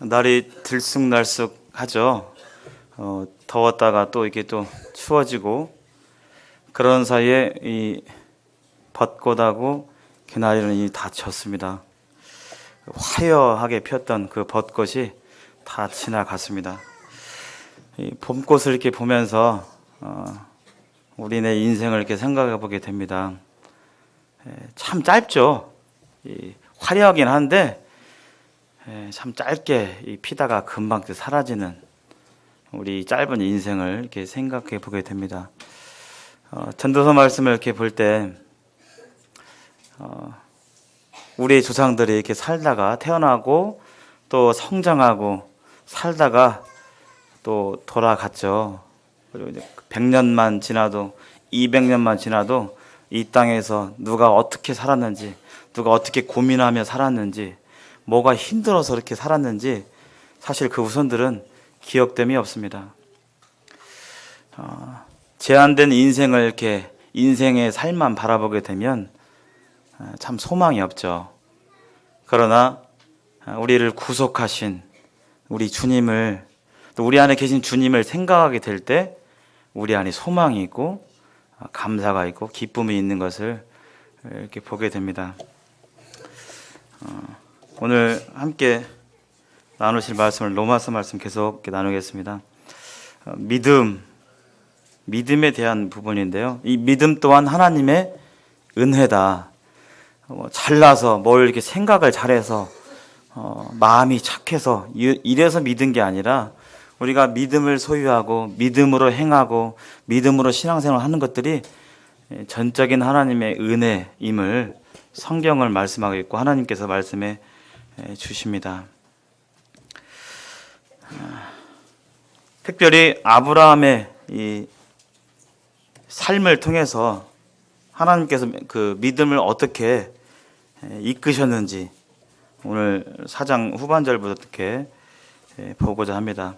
날이 들쑥날쑥하죠. 더웠다가 또 이게 또 추워지고 그런 사이에 이 벚꽃하고 개나리는 다 졌습니다. 화려하게 폈던 그 벚꽃이 다 지나갔습니다. 이 봄꽃을 이렇게 보면서 우리네 인생을 이렇게 생각해 보게 됩니다. 참 짧죠. 화려하긴 한데 참 짧게 피다가 금방 사라지는 우리 짧은 인생을 이렇게 생각해 보게 됩니다. 전도서 말씀을 이렇게 볼 때 우리 조상들이 이렇게 살다가 태어나고 또 성장하고 살다가 또 돌아갔죠. 그리고 이제 100년만 지나도 200년만 지나도 이 땅에서 누가 어떻게 살았는지, 누가 어떻게 고민하며 살았는지, 뭐가 힘들어서 그렇게 살았는지 사실 그 후손들은 기억됨이 없습니다. 제한된 인생을 이렇게 인생의 삶만 바라보게 되면 참 소망이 없죠. 그러나 우리를 구속하신 우리 주님을, 또 우리 안에 계신 주님을 생각하게 될 때 우리 안에 소망이 있고 감사가 있고 기쁨이 있는 것을 이렇게 보게 됩니다. 오늘 함께 나누실 말씀을 로마서 말씀 계속 나누겠습니다. 믿음에 대한 부분인데요. 이 믿음 또한 하나님의 은혜다. 잘나서 뭘 이렇게 생각을 잘해서 마음이 착해서 이래서 믿은 게 아니라 우리가 믿음을 소유하고 믿음으로 행하고 믿음으로 신앙생활을 하는 것들이 전적인 하나님의 은혜임을 성경을 말씀하고 있고 하나님께서 말씀해 주십니다. 특별히 아브라함의 이 삶을 통해서 하나님께서 그 믿음을 어떻게 이끄셨는지 오늘 4장 후반절부터 이렇게 보고자 합니다.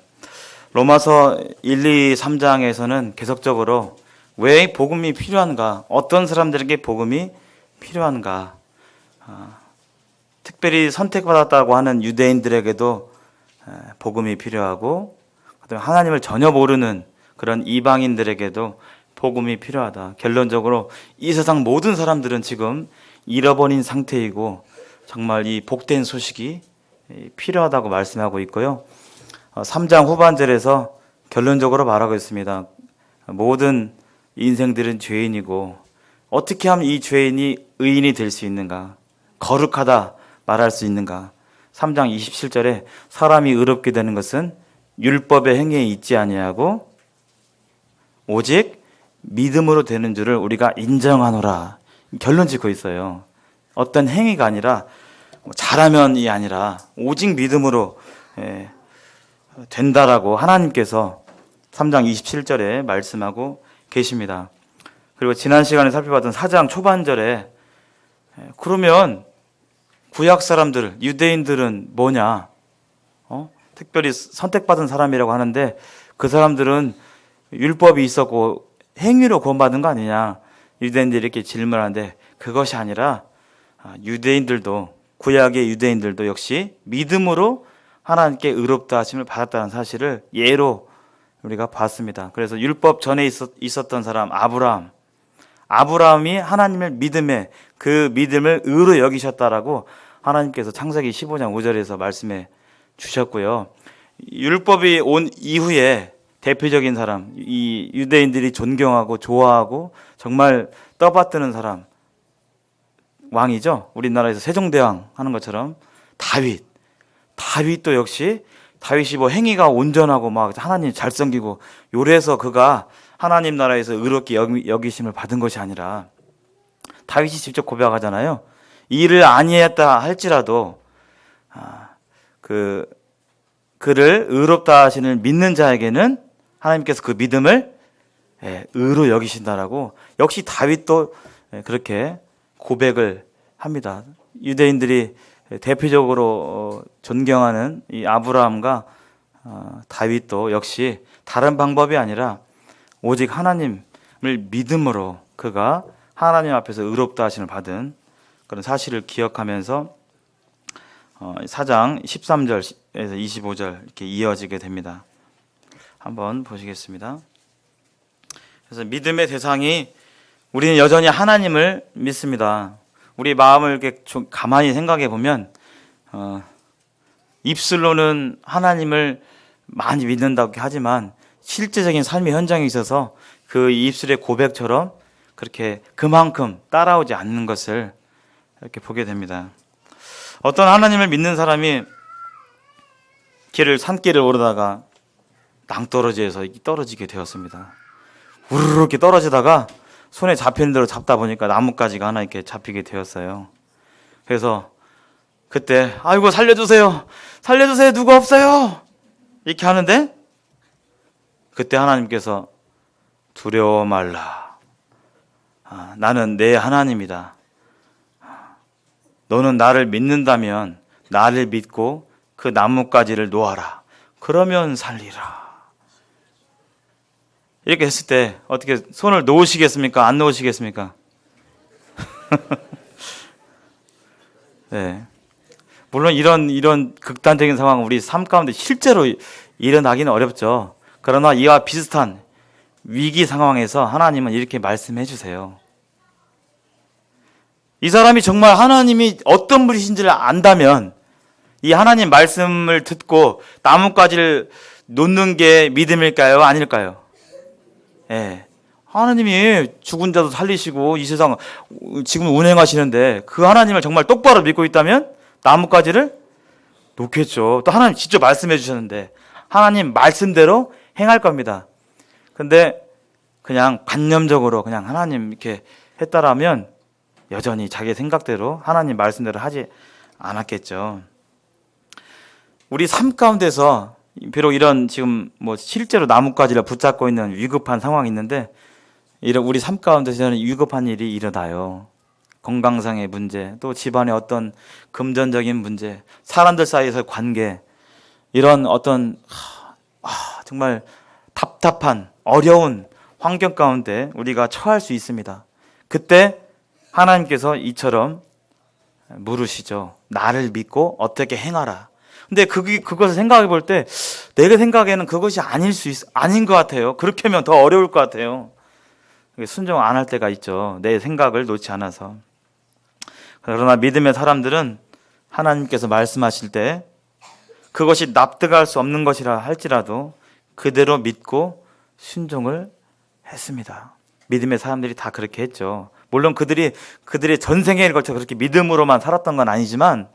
로마서 1, 2, 3장에서는 계속적으로 왜 복음이 필요한가, 어떤 사람들에게 복음이 필요한가, 특별히 선택받았다고 하는 유대인들에게도 복음이 필요하고 하나님을 전혀 모르는 그런 이방인들에게도 복음이 필요하다. 결론적으로 이 세상 모든 사람들은 지금 잃어버린 상태이고 정말 이 복된 소식이 필요하다고 말씀하고 있고요. 3장 후반절에서 결론적으로 말하고 있습니다. 모든 인생들은 죄인이고 어떻게 하면 이 죄인이 의인이 될 수 있는가, 거룩하다 말할 수 있는가. 3장 27절에 사람이 의롭게 되는 것은 율법의 행위에 있지 아니하고 오직 믿음으로 되는 줄을 우리가 인정하노라. 결론 짓고 있어요. 어떤 행위가 아니라 잘하면이 아니라 오직 믿음으로 된다라고 하나님께서 3장 27절에 말씀하고 계십니다. 그리고 지난 시간에 살펴봤던 4장 초반절에 그러면 구약 사람들, 유대인들은 뭐냐? 특별히 선택받은 사람이라고 하는데 그 사람들은 율법이 있었고 행위로 구원받은 거 아니냐? 유대인들이 이렇게 질문하는데 그것이 아니라 유대인들도, 구약의 유대인들도 역시 믿음으로 하나님께 의롭다 하심을 받았다는 사실을 예로 우리가 봤습니다. 그래서 율법 전에 있었던 사람 아브라함이 하나님을 믿음에 그 믿음을 의로 여기셨다라고 하나님께서 창세기 15장 5절에서 말씀해 주셨고요. 율법이 온 이후에 대표적인 사람, 이 유대인들이 존경하고 좋아하고 정말 떠받드는 사람, 왕이죠. 우리나라에서 세종대왕 하는 것처럼 다윗도 역시 다윗이 뭐 행위가 온전하고 막 하나님 잘 섬기고 요래서 그가 하나님 나라에서 의롭게 여기심을 받은 것이 아니라 다윗이 직접 고백하잖아요. 이 일을 아니했다 할지라도 그를 의롭다 하시는 믿는 자에게는 하나님께서 그 믿음을 의로 여기신다라고 역시 다윗도 그렇게 고백을 합니다. 유대인들이 대표적으로 존경하는 이 아브라함과 다윗도 역시 다른 방법이 아니라 오직 하나님을 믿음으로 그가 하나님 앞에서 의롭다 하심을 받은 그런 사실을 기억하면서 4장 13절에서 25절 이렇게 이어지게 됩니다. 한번 보시겠습니다. 그래서 믿음의 대상이 우리는 여전히 하나님을 믿습니다. 우리 마음을 이렇게 좀 가만히 생각해 보면 입술로는 하나님을 많이 믿는다고 하지만 실제적인 삶의 현장에 있어서 그 입술의 고백처럼 그렇게 그만큼 따라오지 않는 것을 이렇게 보게 됩니다. 어떤 하나님을 믿는 사람이 산길을 오르다가 낭떠러지에서 떨어지게 되었습니다. 우르르 이렇게 떨어지다가 손에 잡히는 대로 잡다 보니까 나뭇가지가 하나 이렇게 잡히게 되었어요. 그래서 그때 아이고 살려주세요, 살려주세요, 누구 없어요, 이렇게 하는데 그때 하나님께서 두려워 말라, 나는 내 하나님이다. 너는 나를 믿는다면 나를 믿고 그 나뭇가지를 놓아라. 그러면 살리라. 이렇게 했을 때 어떻게 손을 놓으시겠습니까? 안 놓으시겠습니까? 네. 물론 이런 극단적인 상황은 우리 삶 가운데 실제로 일어나기는 어렵죠. 그러나 이와 비슷한 위기 상황에서 하나님은 이렇게 말씀해 주세요. 이 사람이 정말 하나님이 어떤 분이신지를 안다면 이 하나님 말씀을 듣고 나뭇가지를 놓는 게 믿음일까요? 아닐까요? 예. 하나님이 죽은 자도 살리시고 이 세상 지금 운행하시는데 그 하나님을 정말 똑바로 믿고 있다면 나뭇가지를 놓겠죠. 또 하나님 직접 말씀해 주셨는데 하나님 말씀대로 행할 겁니다. 근데 그냥 관념적으로 그냥 하나님 이렇게 했다라면 여전히 자기 생각대로 하나님 말씀대로 하지 않았겠죠. 우리 삶 가운데서 비록 이런 지금 실제로 나뭇가지를 붙잡고 있는 위급한 상황이 있는데 이런 우리 삶 가운데서는 위급한 일이 일어나요. 건강상의 문제, 또 집안의 어떤 금전적인 문제, 사람들 사이에서 관계, 이런 어떤 정말 답답한 어려운 환경 가운데 우리가 처할 수 있습니다. 그때 하나님께서 이처럼 물으시죠. 나를 믿고 어떻게 행하라. 근데 그것을 생각해 볼 때 내 생각에는 그것이 아닌 것 같아요. 그렇게 하면 더 어려울 것 같아요. 순종 안 할 때가 있죠. 내 생각을 놓지 않아서. 그러나 믿음의 사람들은 하나님께서 말씀하실 때 그것이 납득할 수 없는 것이라 할지라도 그대로 믿고 순종을 했습니다. 믿음의 사람들이 다 그렇게 했죠. 물론 그들의 전생에 걸쳐 그렇게 믿음으로만 살았던 건 아니지만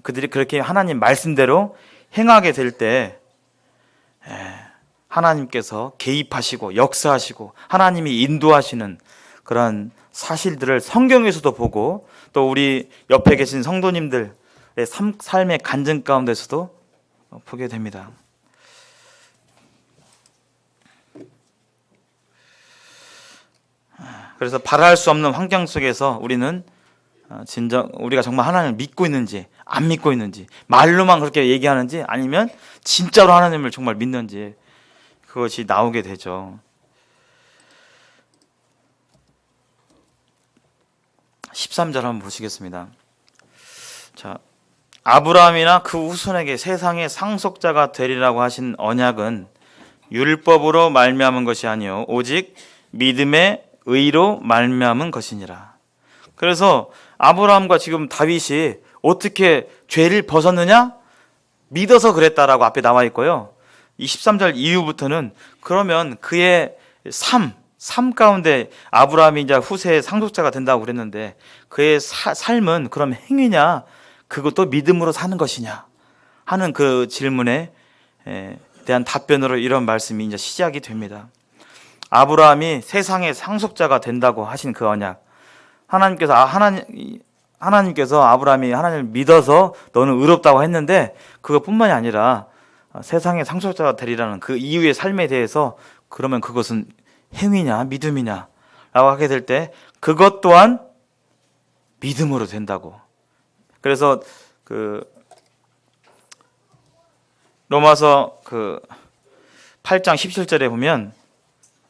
그들이 그렇게 하나님 말씀대로 행하게 될 때 하나님께서 개입하시고 역사하시고 하나님이 인도하시는 그런 사실들을 성경에서도 보고 또 우리 옆에 계신 성도님들의 삶의 간증 가운데서도 보게 됩니다. 그래서 바랄 수 없는 환경 속에서 우리는 우리가 정말 하나님을 믿고 있는지 안 믿고 있는지, 말로만 그렇게 얘기하는지 아니면 진짜로 하나님을 정말 믿는지 그것이 나오게 되죠. 13절 한번 보시겠습니다. 자, 아브라함이나 그 후손에게 세상의 상속자가 되리라고 하신 언약은 율법으로 말미암은 것이 아니요 오직 믿음의 의로 말미암은 것이니라. 그래서 아브라함과 지금 다윗이 어떻게 죄를 벗었느냐? 믿어서 그랬다라고 앞에 나와 있고요. 이 13절 이후부터는 그러면 그의 삶 가운데 아브라함이 이제 후세의 상속자가 된다고 그랬는데 그의 삶은 그럼 행위냐? 그것도 믿음으로 사는 것이냐? 하는 그 질문에 대한 답변으로 이런 말씀이 이제 시작이 됩니다. 아브라함이 세상의 상속자가 된다고 하신 그 언약, 하나님께서 아브라함이 하나님을 믿어서 너는 의롭다고 했는데 그것뿐만이 아니라 세상의 상속자가 되리라는 그 이후의 삶에 대해서 그러면 그것은 행위냐 믿음이냐 라고 하게 될 때 그것 또한 믿음으로 된다고. 그래서 그 로마서 8장 17절에 보면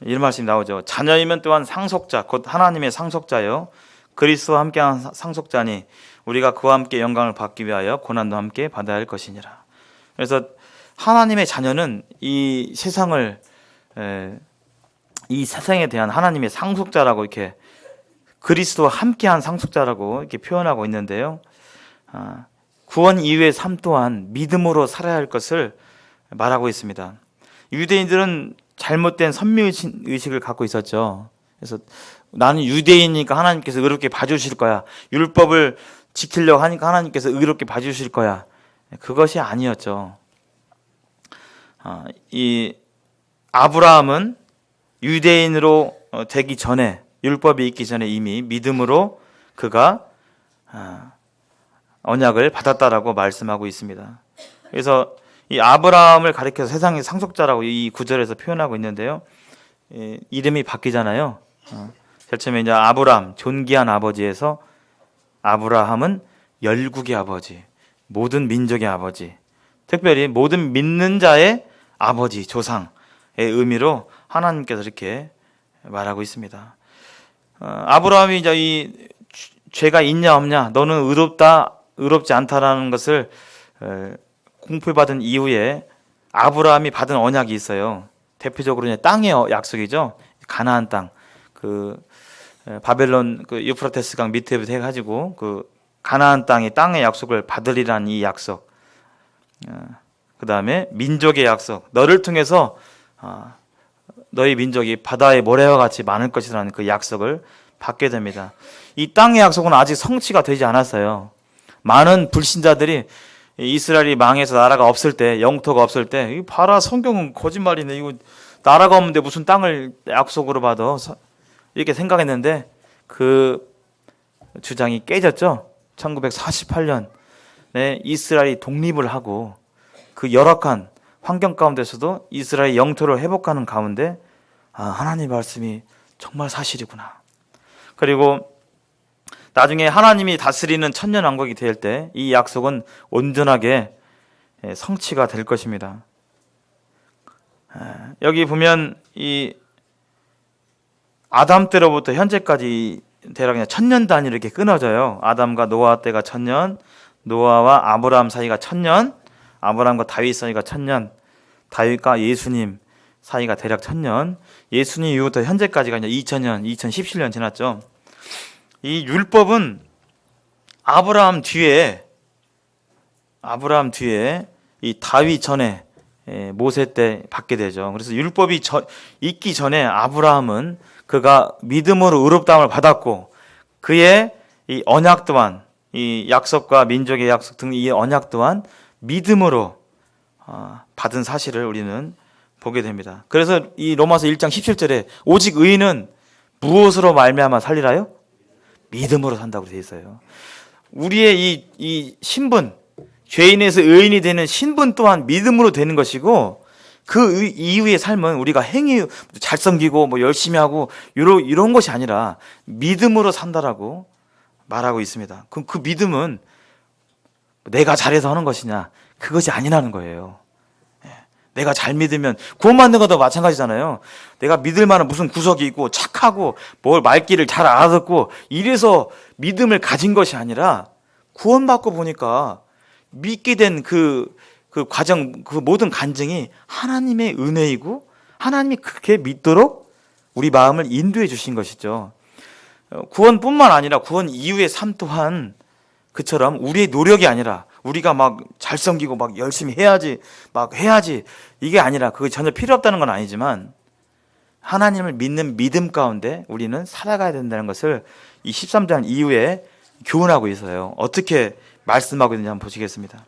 이런 말씀이 나오죠. 자녀이면 또한 상속자 곧 하나님의 상속자요 그리스도와 함께한 상속자니 우리가 그와 함께 영광을 받기 위하여 고난도 함께 받아야 할 것이니라. 그래서 하나님의 자녀는 이 세상에 대한 하나님의 상속자라고 이렇게 그리스도와 함께한 상속자라고 이렇게 표현하고 있는데요. 구원 이후의 삶 또한 믿음으로 살아야 할 것을 말하고 있습니다. 유대인들은 잘못된 선미의식을 갖고 있었죠. 그래서 나는 유대인이니까 하나님께서 의롭게 봐주실 거야. 율법을 지키려고 하니까 하나님께서 의롭게 봐주실 거야. 그것이 아니었죠. 이 아브라함은 유대인으로 되기 전에, 율법이 있기 전에 이미 믿음으로 그가 언약을 받았다라고 말씀하고 있습니다. 그래서 이 아브라함을 가리켜서 세상의 상속자라고 이 구절에서 표현하고 있는데요. 이름이 바뀌잖아요. 제일 처음에 이제 아브람, 존귀한 아버지에서 아브라함은 열국의 아버지, 모든 민족의 아버지, 특별히 모든 믿는 자의 아버지, 조상의 의미로 하나님께서 이렇게 말하고 있습니다. 아브라함이 이제 이 죄가 있냐 없냐, 너는 의롭다, 의롭지 않다라는 것을 공표받은 이후에 아브라함이 받은 언약이 있어요. 대표적으로 이제 땅의 약속이죠. 가나안 땅, 그 바벨론 그 유프라테스 강 밑에부터 해가지고 그 가나안 땅의 약속을 받으리라는 이 약속. 그 다음에 민족의 약속. 너를 통해서 너희 민족이 바다의 모래와 같이 많을 것이라는 그 약속을 받게 됩니다. 이 땅의 약속은 아직 성취가 되지 않았어요. 많은 불신자들이 이스라엘이 망해서 나라가 없을 때, 영토가 없을 때, 이 봐라, 성경은 거짓말이네. 이거 나라가 없는데 무슨 땅을 약속으로 받아. 이렇게 생각했는데 그 주장이 깨졌죠. 1948년에 이스라엘이 독립을 하고 그 열악한 환경 가운데서도 이스라엘 영토를 회복하는 가운데 하나님의 말씀이 정말 사실이구나. 그리고 나중에 하나님이 다스리는 천년왕국이 될 때 이 약속은 온전하게 성취가 될 것입니다. 여기 보면 이 아담 때로부터 현재까지 대략 그냥 1000년 단위로 이렇게 끊어져요. 아담과 노아 때가 1000년, 노아와 아브라함 사이가 1000년, 아브라함과 다윗 사이가 1000년, 다윗과 예수님 사이가 대략 1000년, 예수님 이후부터 현재까지가 이제 2000년, 2017년 지났죠. 이 율법은 아브라함 뒤에 이 다윗 전에 모세 때 받게 되죠. 그래서 율법이 있기 전에 아브라함은 그가 믿음으로 의롭다함을 받았고 그의 이 언약 또한 이 약속과 민족의 약속 등 이 언약 또한 믿음으로 받은 사실을 우리는 보게 됩니다. 그래서 이 로마서 1장 17절에 오직 의인은 무엇으로 말미암아 살리라요? 믿음으로 산다고 되어 있어요. 우리의 이 신분, 죄인에서 의인이 되는 신분 또한 믿음으로 되는 것이고 그 이후의 삶은 우리가 행위 잘 섬기고 뭐 열심히 하고 이런 것이 아니라 믿음으로 산다라고 말하고 있습니다. 그럼 그 믿음은 내가 잘해서 하는 것이냐, 그것이 아니라는 거예요. 내가 잘 믿으면 구원받는 것도 마찬가지잖아요. 내가 믿을 만한 무슨 구석이 있고 착하고 뭘 말귀를 잘 알아듣고 이래서 믿음을 가진 것이 아니라 구원받고 보니까 믿게 된 그 과정, 그 모든 간증이 하나님의 은혜이고 하나님이 그렇게 믿도록 우리 마음을 인도해 주신 것이죠. 구원뿐만 아니라 구원 이후의 삶 또한 그처럼 우리의 노력이 아니라 우리가 막 잘 섬기고 막 열심히 해야지 이게 아니라 그게 전혀 필요 없다는 건 아니지만 하나님을 믿는 믿음 가운데 우리는 살아가야 된다는 것을 이 13장 이후에 교훈하고 있어요. 어떻게 말씀하고 있는지 한번 보시겠습니다.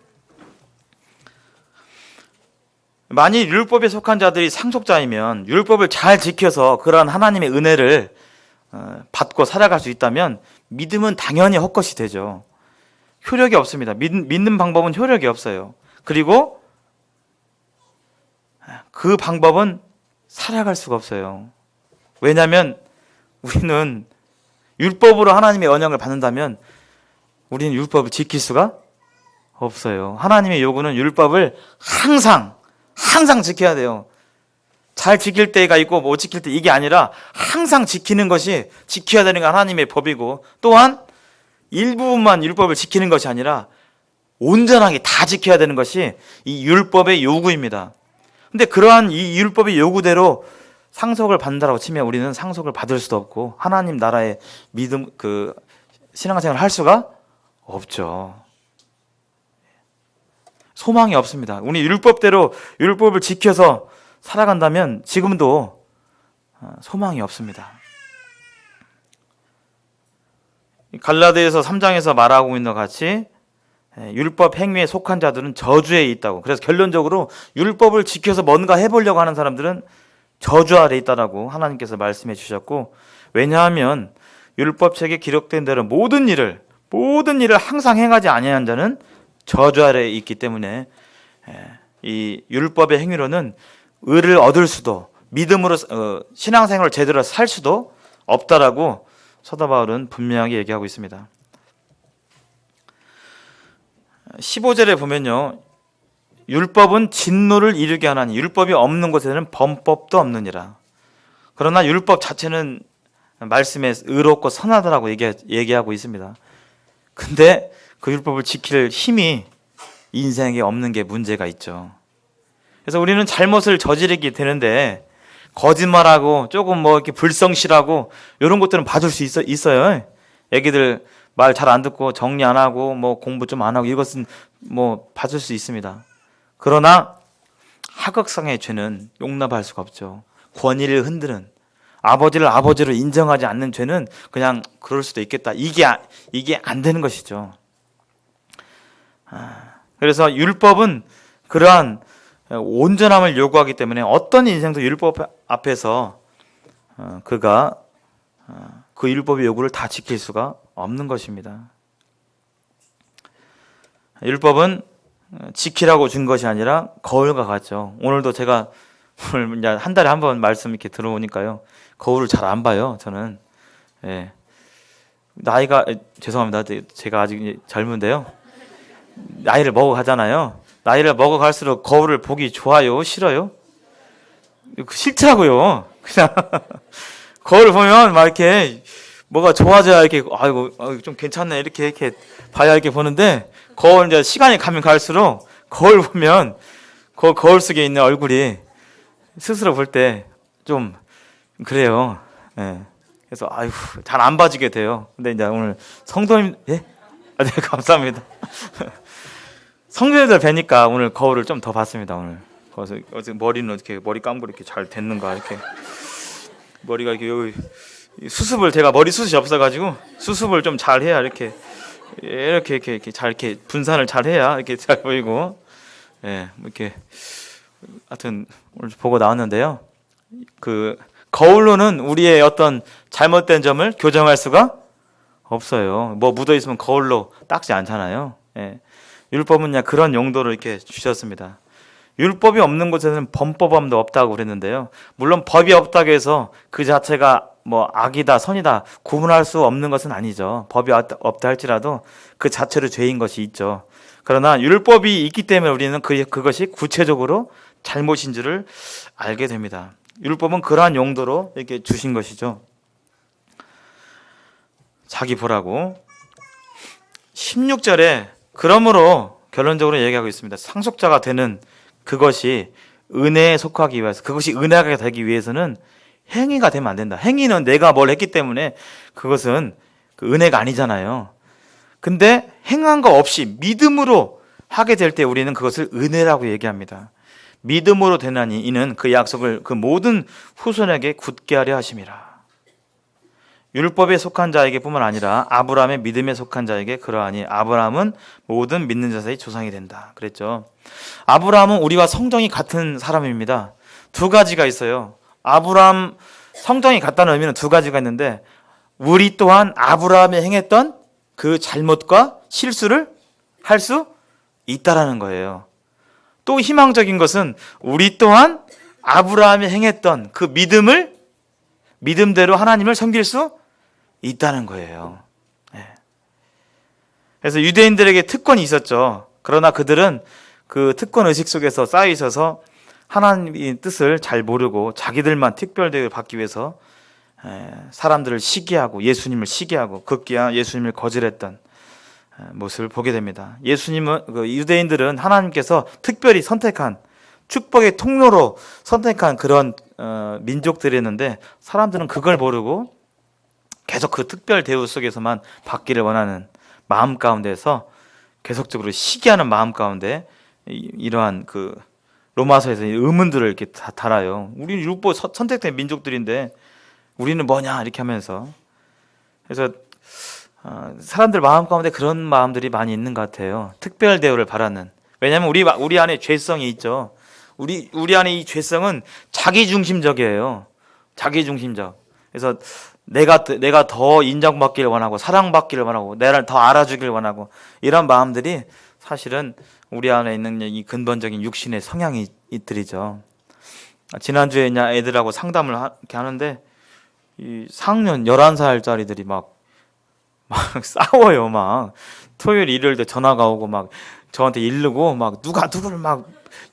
만일 율법에 속한 자들이 상속자이면 율법을 잘 지켜서 그러한 하나님의 은혜를 받고 살아갈 수 있다면 믿음은 당연히 헛것이 되죠. 효력이 없습니다. 믿는 방법은 효력이 없어요. 그리고 그 방법은 살아갈 수가 없어요. 왜냐하면 우리는 율법으로 하나님의 언약을 받는다면 우리는 율법을 지킬 수가 없어요. 하나님의 요구는 율법을 항상 지켜야 돼요. 잘 지킬 때가 있고 못 지킬 때, 이게 아니라 항상 지키는 것이, 지켜야 되는 게 하나님의 법이고, 또한 일부분만 율법을 지키는 것이 아니라 온전하게 다 지켜야 되는 것이 이 율법의 요구입니다. 근데 그러한 이 율법의 요구대로 상속을 받는다라고 치면 우리는 상속을 받을 수도 없고 하나님 나라의 믿음, 신앙생활을 할 수가 없죠. 소망이 없습니다. 우리 율법대로 율법을 지켜서 살아간다면 지금도 소망이 없습니다. 갈라디아서 3장에서 말하고 있는 것 같이 율법 행위에 속한 자들은 저주에 있다고. 그래서 결론적으로 율법을 지켜서 뭔가 해보려고 하는 사람들은 저주 아래 있다라고 하나님께서 말씀해 주셨고, 왜냐하면 율법책에 기록된 대로 모든 일을 항상 행하지 아니하는 자는 저주 아래에 있기 때문에 이 율법의 행위로는 의를 얻을 수도, 믿음으로 신앙생활을 제대로 살 수도 없다라고 사도 바울은 분명하게 얘기하고 있습니다. 15절에 보면요, 율법은 진노를 이루게 하나니 율법이 없는 곳에는 범법도 없느니라. 그러나 율법 자체는 말씀에 의롭고 선하다라고 얘기하고 있습니다. 근데 그 율법을 지킬 힘이 인생에 없는 게 문제가 있죠. 그래서 우리는 잘못을 저지르게 되는데 거짓말하고 조금 이렇게 불성실하고 이런 것들은 봐줄 수 있어요. 애기들 말 잘 안 듣고 정리 안 하고 공부 좀 안 하고 이것은 봐줄 수 있습니다. 그러나 하극상의 죄는 용납할 수가 없죠. 권위를 흔드는, 아버지를 아버지로 인정하지 않는 죄는 그냥 그럴 수도 있겠다. 이게 안 되는 것이죠. 그래서 율법은 그러한 온전함을 요구하기 때문에 어떤 인생도 율법 앞에서 그가 그 율법의 요구를 다 지킬 수가 없는 것입니다. 율법은 지키라고 준 것이 아니라 거울과 같죠. 오늘도 제가 오늘 한 달에 한 번 말씀 이렇게 들어오니까요, 거울을 잘 안 봐요. 저는 나이가, 죄송합니다. 제가 아직 젊은데요, 나이를 먹어가잖아요. 나이를 먹어갈수록 거울을 보기 좋아요, 싫어요? 싫다고요. 그냥 거울을 보면 막 이렇게 뭐가 좋아져야 이렇게 아이고 좀 괜찮네 이렇게 봐야 이렇게 보는데, 거울 이제 시간이 가면 갈수록 거울 보면 그 거울 속에 있는 얼굴이 스스로 볼 때 좀 그래요. 그래서 아이고 잘 안 봐지게 돼요. 근데 이제 오늘 성도님, 네, 감사합니다. 성도님들 뵈니까 오늘 거울을 좀 더 봤습니다. 오늘 그래서 머리는 어떻게 머리 감고 이렇게 잘 됐는가, 이렇게 머리가 이렇게 여기 수습을, 제가 머리 숱이 없어가지고 수습을 좀 잘 해야 이렇게 잘 이렇게 분산을 잘 해야 이렇게 잘 보이고, 이렇게 하여튼 오늘 보고 나왔는데요. 그 거울로는 우리의 어떤 잘못된 점을 교정할 수가 없어요. 묻어 있으면 거울로 닦지 않잖아요. 율법은 그냥 그런 용도로 이렇게 주셨습니다. 율법이 없는 곳에는 범법함도 없다고 그랬는데요. 물론 법이 없다고 해서 그 자체가 악이다 선이다 구분할 수 없는 것은 아니죠. 법이 없다 할지라도 그 자체로 죄인 것이 있죠. 그러나 율법이 있기 때문에 우리는 그것이 구체적으로 잘못인 줄을 알게 됩니다. 율법은 그러한 용도로 이렇게 주신 것이죠. 자기 보라고. 16절에 그러므로 결론적으로 얘기하고 있습니다. 상속자가 되는 그것이 은혜에 속하기 위해서, 그것이 은혜가 되기 위해서는 행위가 되면 안 된다. 행위는 내가 뭘 했기 때문에 그것은 그 은혜가 아니잖아요. 근데 행한 거 없이 믿음으로 하게 될 때 우리는 그것을 은혜라고 얘기합니다. 믿음으로 되나니 이는 그 약속을 그 모든 후손에게 굳게 하려 하심이라. 율법에 속한 자에게 뿐만 아니라 아브라함의 믿음에 속한 자에게 그러하니 아브라함은 모든 믿는 자의 조상이 된다 그랬죠. 아브라함은 우리와 성정이 같은 사람입니다. 두 가지가 있어요. 아브라함 성정이 같다는 의미는 두 가지가 있는데, 우리 또한 아브라함이 행했던 그 잘못과 실수를 할 수 있다라는 거예요. 또 희망적인 것은 우리 또한 아브라함이 행했던 그 믿음대로 하나님을 섬길 수 있다는 거예요. 그래서 유대인들에게 특권이 있었죠. 그러나 그들은 그 특권 의식 속에서 쌓여 있어서 하나님의 뜻을 잘 모르고 자기들만 특별 대우를 받기 위해서 사람들을 시기하고 예수님을 시기하고 급기야 예수님을 거절했던 모습을 보게 됩니다. 예수님은 유대인들은 하나님께서 특별히 선택한 축복의 통로로 선택한 그런 민족들이었는데 사람들은 그걸 모르고 계속 그 특별 대우 속에서만 받기를 원하는 마음 가운데서 계속적으로 시기하는 마음 가운데 이러한 그 로마서에서 의문들을 이렇게 다 달아요. 우리는 율법 선택된 민족들인데 우리는 뭐냐 이렇게 하면서 그래서 사람들 마음 가운데 그런 마음들이 많이 있는 것 같아요. 특별 대우를 바라는. 왜냐하면 우리 안에 죄성이 있죠. 우리 안에 이 죄성은 자기 중심적이에요. 자기 중심적. 그래서 내가 더 인정받기를 원하고 사랑받기를 원하고 나를 더 알아주길 원하고 이런 마음들이 사실은 우리 안에 있는 이 근본적인 육신의 성향이 있들이죠. 지난주에 애들하고 상담을 이렇게 하는데 이 상년 11살짜리들이 막 싸워요. 막 토요일 일요일 때 전화가 오고 막 저한테 이르고 막 누가 누구를 막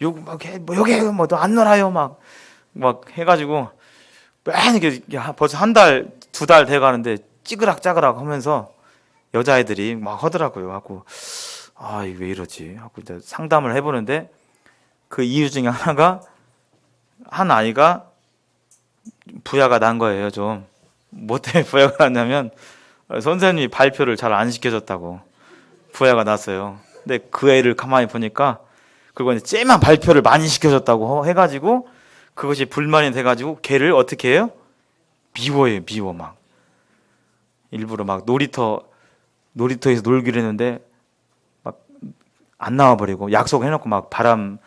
욕 막 해 뭐 여기 뭐 너 안 놀아요 막 해가지고 맨 이렇게 벌써 한 달 두 달 돼가는데 찌그락짜그락 하면서 여자애들이 막 하더라고요. 하고 이게 왜 이러지 하고 이제 상담을 해보는데 그 이유 중에 하나가 한 아이가 부야가 난 거예요. 좀 뭐 때문에 부야가 났냐면 선생님이 발표를 잘 안 시켜줬다고 부야가 났어요. 근데 그 애를 가만히 보니까 그리고 이제 쟤만 발표를 많이 시켜줬다고 해가지고 그것이 불만이 돼가지고 걔를 어떻게 해요? 미워 막 일부러 막 놀이터에서 놀기로 했는데 막 안 나와버리고 약속해놓고 막 바람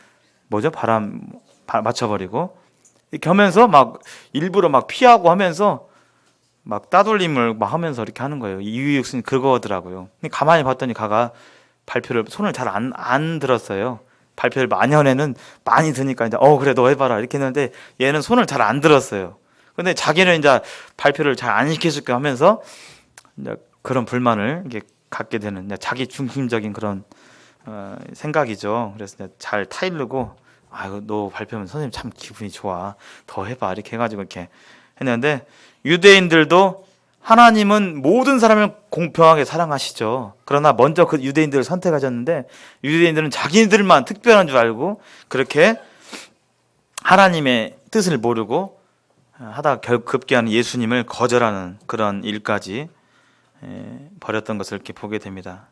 맞춰버리고 이렇게 하면서 막 일부러 막 피하고 하면서 막 따돌림을 막 하면서 이렇게 하는 거예요. 이유육순이 그거더라고요. 근데 가만히 봤더니 가가 발표를 손을 잘 안 들었어요. 발표를 많이 한 애는 많이 드니까 이제 그래 너 해봐라 이렇게 했는데 얘는 손을 잘 안 들었어요. 근데 자기는 이제 발표를 잘 안 시켜줄까 하면서 이제 그런 불만을 이게 갖게 되는 자기 중심적인 그런 생각이죠. 그래서 이제 잘 타이르고 너 발표하면 선생님 참 기분이 좋아 더 해봐 이렇게 해가지고 이렇게 했는데 유대인들도 하나님은 모든 사람을 공평하게 사랑하시죠. 그러나 먼저 그 유대인들을 선택하셨는데 유대인들은 자기들만 특별한 줄 알고 그렇게 하나님의 뜻을 모르고 하다가 급기야는 예수님을 거절하는 그런 일까지 벌였던 것을 이렇게 보게 됩니다.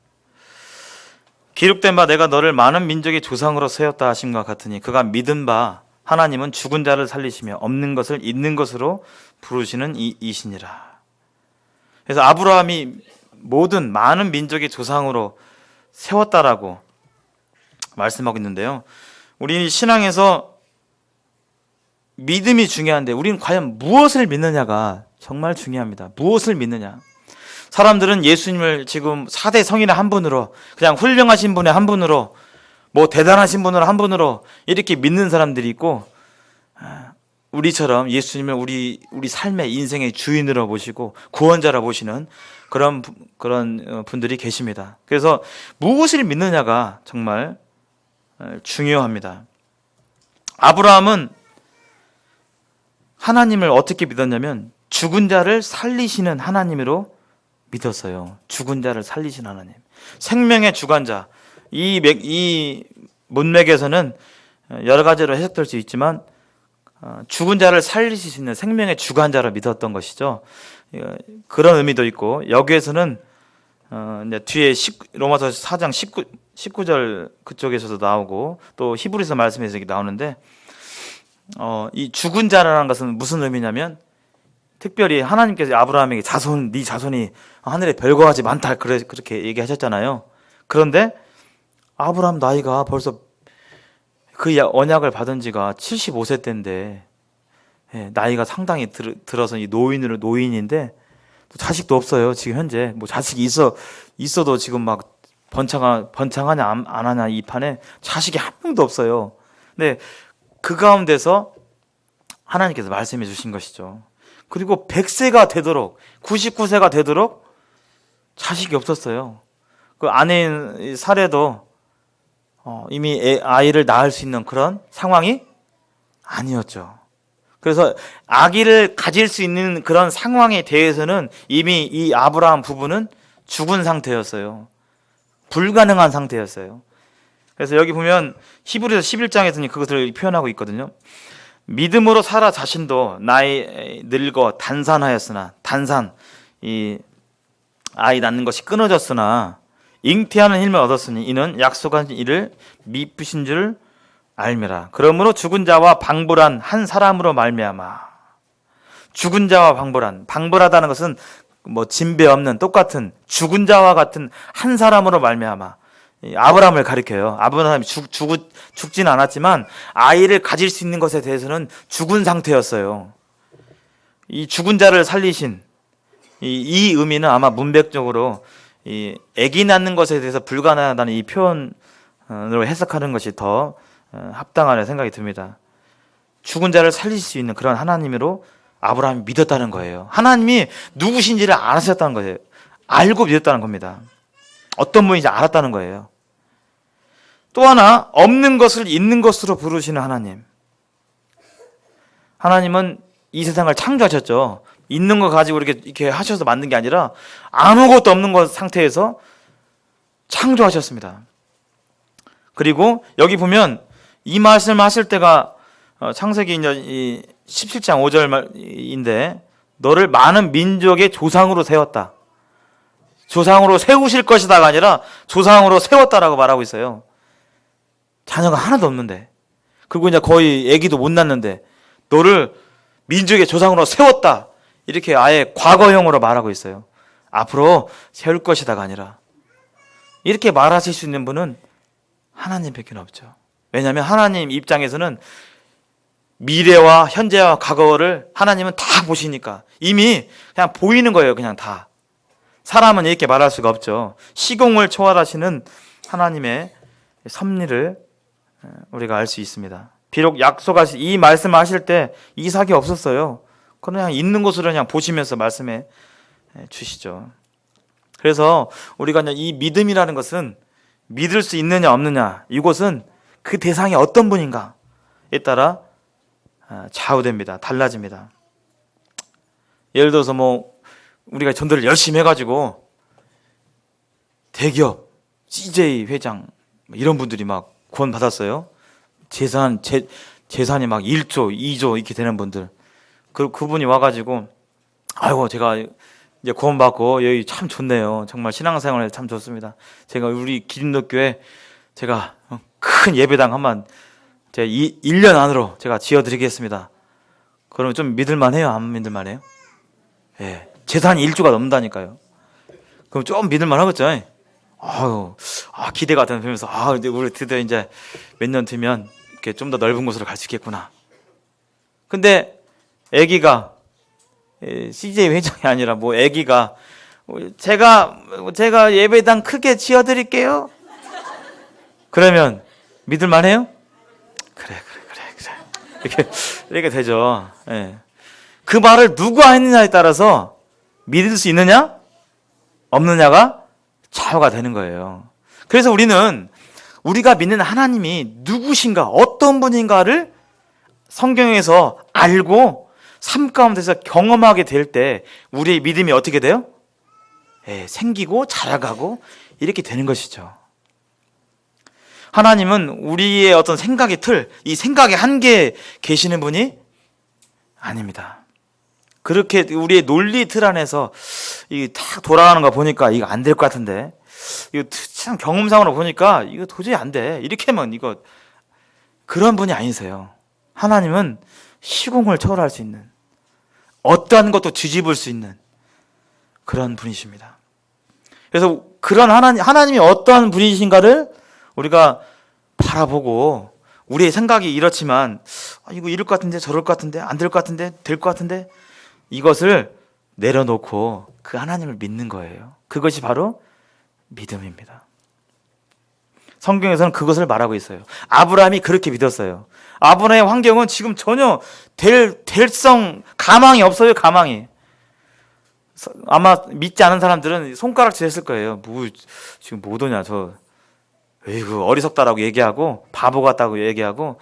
기록된 바 내가 너를 많은 민족의 조상으로 세웠다 하심과 같으니 그가 믿은 바 하나님은 죽은 자를 살리시며 없는 것을 있는 것으로 부르시는 이시니라. 그래서 아브라함이 모든 많은 민족의 조상으로 세웠다라고 말씀하고 있는데요. 우리 신앙에서 믿음이 중요한데 우리는 과연 무엇을 믿느냐가 정말 중요합니다. 무엇을 믿느냐. 사람들은 예수님을 지금 4대 성인의 한 분으로 그냥 훌륭하신 분의 한 분으로 뭐 대단하신 분으로 한 분으로 이렇게 믿는 사람들이 있고 우리처럼 예수님을 우리 삶의 인생의 주인으로 보시고 구원자로 보시는 그런 분들이 계십니다. 그래서 무엇을 믿느냐가 정말 중요합니다. 아브라함은 하나님을 어떻게 믿었냐면 죽은 자를 살리시는 하나님으로 믿었어요. 죽은 자를 살리시는 하나님. 생명의 주관자. 이 문맥에서는 여러 가지로 해석될 수 있지만 죽은 자를 살리실 수 있는 생명의 주관자로 믿었던 것이죠. 그런 의미도 있고 여기에서는 이제 뒤에 로마서 4장 19절 그쪽에서도 나오고 또 히브리서 말씀에서 나오는데 이 죽은 자라는 것은 무슨 의미냐면 특별히 하나님께서 아브라함에게 네 자손이 하늘에 별거하지 많다 그렇게 얘기하셨잖아요. 그런데 아브라함 나이가 벌써 그 언약을 받은 지가 75세 때인데 나이가 상당히 들어서 노인인데 자식도 없어요. 지금 현재 뭐 자식이 있어도 지금 막 번창하냐 안 하냐 이 판에 자식이 한 명도 없어요. 근데 그 가운데서 하나님께서 말씀해 주신 것이죠. 그리고 100세가 되도록 99세가 되도록 자식이 없었어요. 그 아내인 사례도 이미 아이를 낳을 수 있는 그런 상황이 아니었죠. 그래서 아기를 가질 수 있는 그런 상황에 대해서는 이미 이 아브라함 부부는 죽은 상태였어요. 불가능한 상태였어요. 그래서 여기 보면 히브리서 11장에서는 그것을 표현하고 있거든요. 믿음으로 사라 자신도 나이 늙어 단산하였으나, 단산, 이 아이 낳는 것이 끊어졌으나 잉태하는 힘을 얻었으니 이는 약속한 일을 미쁘신 줄 알미라. 그러므로 죽은 자와 방불한 한 사람으로 말미암아. 죽은 자와 방불하다는 것은 뭐 진배 없는 똑같은 죽은 자와 같은 한 사람으로 말미암아. 아브라함을 가리켜요. 아브라함이 죽진 않았지만 아이를 가질 수 있는 것에 대해서는 죽은 상태였어요. 이 죽은 자를 살리신 이 의미는 아마 문맥적으로 이 아기 낳는 것에 대해서 불가능하다는 이 표현으로 해석하는 것이 더 합당하다는 생각이 듭니다. 죽은 자를 살릴 수 있는 그런 하나님으로 아브라함이 믿었다는 거예요. 하나님이 누구신지를 알았었다는 거예요. 알고 믿었다는 겁니다. 어떤 분인지 알았다는 거예요. 또 하나, 없는 것을 있는 것으로 부르시는 하나님. 하나님은 이 세상을 창조하셨죠. 있는 거 가지고 이렇게 하셔서 만든 게 아니라 아무것도 없는 것 상태에서 창조하셨습니다. 그리고 여기 보면 이 말씀을 하실 때가 창세기 이제 17장 5절인데 너를 많은 민족의 조상으로 세웠다. 조상으로 세우실 것이다가 아니라 조상으로 세웠다라고 말하고 있어요. 자녀가 하나도 없는데, 그리고 이제 거의 아기도 못 낳는데 너를 민족의 조상으로 세웠다. 이렇게 아예 과거형으로 말하고 있어요. 앞으로 세울 것이다가 아니라. 이렇게 말하실 수 있는 분은 하나님밖에 없죠. 왜냐하면 하나님 입장에서는 미래와 현재와 과거를 하나님은 다 보시니까 이미 그냥 보이는 거예요. 그냥 다. 사람은 이렇게 말할 수가 없죠. 시공을 초월하시는 하나님의 섭리를 우리가 알 수 있습니다. 비록 약속하신 이 말씀을 하실 때 이삭이 없었어요. 그냥 있는 곳으로 그냥 보시면서 말씀해 주시죠. 그래서 우리가 이 믿음이라는 것은 믿을 수 있느냐 없느냐, 이것은 그 대상이 어떤 분인가에 따라 좌우됩니다. 달라집니다. 예를 들어서 우리가 전도를 열심히 해가지고 대기업 CJ 회장 이런 분들이 막 구원 받았어요. 재산이 막 1조, 2조 이렇게 되는 분들. 그분이 와가지고 아이고 제가 이제 구원 받고 여기 참 좋네요. 정말 신앙생활에 참 좋습니다. 제가 우리 기린도교회 제가 큰 예배당 한번 제가 1년 안으로 제가 지어드리겠습니다. 그러면 좀 믿을만해요? 안 믿을만해요? 예, 재산이 1조가 넘는다니까요. 그럼 좀 믿을만하겠죠? 아유, 기대가 되면서 이제 우리 드디어 이제 몇 년 뒤면 이렇게 좀 더 넓은 곳으로 갈 수 있겠구나. 근데 아기가 CJ 회장이 아니라 아기가 제가 예배당 크게 지어드릴게요. 그러면 믿을만해요? 그래. 이렇게 되죠. 예. 그 말을 누가 했느냐에 따라서 믿을 수 있느냐 없느냐가 좌우가 되는 거예요. 그래서 우리가 믿는 하나님이 누구신가, 어떤 분인가를 성경에서 알고 삶 가운데서 경험하게 될 때 우리의 믿음이 어떻게 돼요? 생기고 자라가고 이렇게 되는 것이죠. 하나님은 우리의 어떤 생각의 틀, 이 생각의 한계에 계시는 분이 아닙니다. 그렇게 우리의 논리 틀 안에서 이 딱 돌아가는 거 보니까 이거 안 될 것 같은데, 이거 참 경험상으로 보니까 이거 도저히 안 돼. 이렇게만 그런 분이 아니세요. 하나님은 시공을 초월할 수 있는, 어떠한 것도 뒤집을 수 있는 그런 분이십니다. 그래서 그런 하나님이 어떠한 분이신가를 우리가 바라보고, 우리의 생각이 이렇지만 이거 이럴 것 같은데 저럴 것 같은데 안 될 것 같은데 될 것 같은데, 이것을 내려놓고 그 하나님을 믿는 거예요. 그것이 바로 믿음입니다. 성경에서는 그것을 말하고 있어요. 아브라함이 그렇게 믿었어요. 아브라함의 환경은 지금 전혀 가망이 없어요. 가망이. 아마 믿지 않은 사람들은 손가락질 했을 거예요. 지금 못 오냐, 에이구, 어리석다라고 얘기하고 바보 같다고 얘기하고